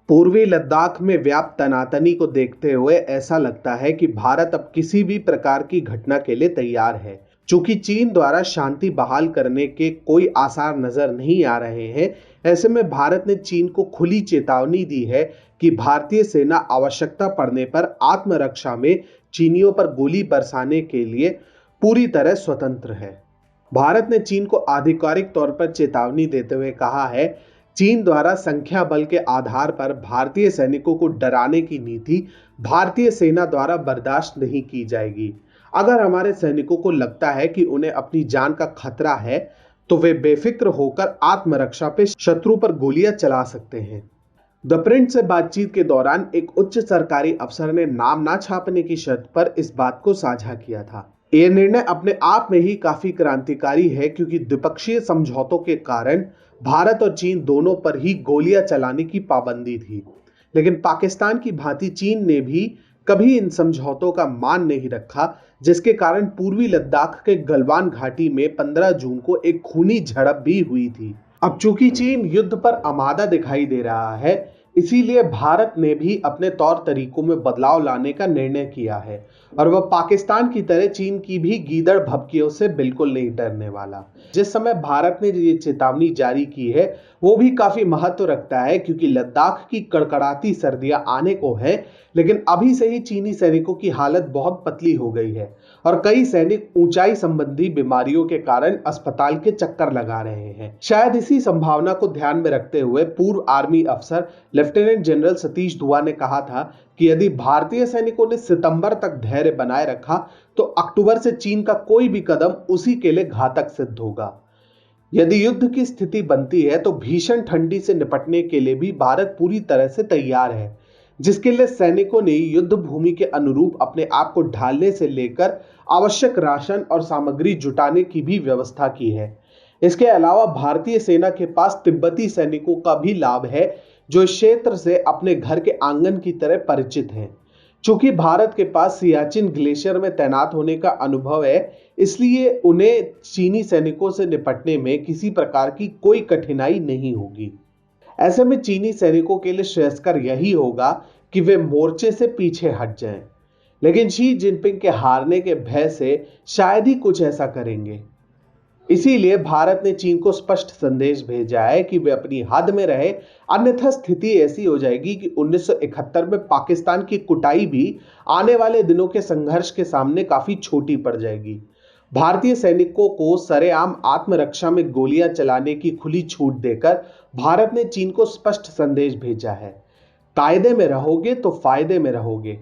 पूर्वी लद्दाख में व्याप्त तनातनी को देखते हुए ऐसा लगता है कि भारत अब किसी भी प्रकार की घटना के लिए तैयार है। चूंकि चीन द्वारा शांति बहाल करने के कोई आसार नजर नहीं आ रहे हैं, ऐसे में भारत ने चीन को खुली चेतावनी दी है कि भारतीय सेना आवश्यकता पड़ने पर आत्मरक्षा में चीनियों पर गोली बरसाने के लिए पूरी तरह स्वतंत्र है। भारत ने चीन को आधिकारिक तौर पर चेतावनी देते हुए कहा है, चीन द्वारा संख्या बल के आधार पर भारतीय सैनिकों को डराने की नीति भारतीय सेना द्वारा बर्दाश्त नहीं की जाएगी। अगर हमारे सैनिकों को लगता है कि उन्हें अपनी जान का खतरा है, तो वे बेफिक्र होकर आत्मरक्षा पे शत्रु पर गोलियां चला सकते हैं। द प्रिंट से बातचीत के दौरान एक उच्च सरकारी अफसर ने नाम ना छापने की शर्त पर इस बात को साझा किया था। यह निर्णय अपने आप में ही काफी क्रांतिकारी है, क्योंकि द्विपक्षीय समझौतों के कारण भारत और चीन दोनों पर ही गोलियां चलाने की पाबंदी थी। लेकिन पाकिस्तान की भांति चीन ने भी कभी इन समझौतों का मान नहीं रखा, जिसके कारण पूर्वी लद्दाख के गलवान घाटी में 15 जून को एक खूनी झड़प भी हुई थी। अब चूंकि चीन युद्ध पर आमादा दिखाई दे रहा है, इसीलिए भारत ने भी अपने तौर तरीकों में बदलाव लाने का निर्णय किया है, और वह पाकिस्तान की तरह चीन की भी गीदड़ भभकियों से बिल्कुल नहीं डरने वाला। जिस समय भारत ने ये चेतावनी जारी की है, वो भी काफी महत्व रखता है, क्योंकि लद्दाख की कड़कड़ाती सर्दियां आने को है, लेकिन अभी से ही चीनी सैनिकों की हालत बहुत पतली हो गई है और कई सैनिक ऊंचाई संबंधी बीमारियों के कारण अस्पताल के चक्कर लगा रहे हैं। शायद इसी संभावना को ध्यान में रखते हुए पूर्व आर्मी अफसर लेफ्टिनेंट जनरल सतीश दुआ ने कहा था कि यदि भारतीय सैनिकों ने सितंबर तक धैर्य बनाए रखा, तो अक्टूबर से चीन का कोई भी कदम उसी के लिए घातक सिद्ध होगा। यदि युद्ध की स्थिति बनती है, तो भीषण ठंडी से निपटने के लिए भी भारत पूरी तरह से तैयार है, जिसके लिए सैनिकों ने युद्ध भूमि के अनुरूप अपने आप को ढालने से लेकर आवश्यक राशन और सामग्री जुटाने की भी व्यवस्था की है। इसके अलावा भारतीय सेना के पास तिब्बती सैनिकों का भी लाभ है, जो इस क्षेत्र से अपने घर के आंगन की तरह परिचित हैं। चूंकि भारत के पास सियाचिन ग्लेशियर में तैनात होने का अनुभव है, इसलिए उन्हें चीनी सैनिकों से निपटने में किसी प्रकार की कोई कठिनाई नहीं होगी। ऐसे में चीनी सैनिकों के लिए श्रेयस्कर यही होगा कि वे मोर्चे से पीछे हट जाएं। लेकिन शी जिनपिंग के हारने के भय से शायद ही कुछ ऐसा करेंगे। इसीलिए भारत ने चीन को स्पष्ट संदेश भेजा है कि वे अपनी हद में रहे, अन्यथा स्थिति ऐसी हो जाएगी कि 1971 में पाकिस्तान की कुटाई भी आने वाले दिनों के संघर्ष के सामने काफी छोटी पड़ जाएगी। भारतीय सैनिकों को सरेआम आत्मरक्षा में गोलियां चलाने की खुली छूट देकर भारत ने चीन को स्पष्ट संदेश भेजा है, कायदे में रहोगे तो फायदे में रहोगे।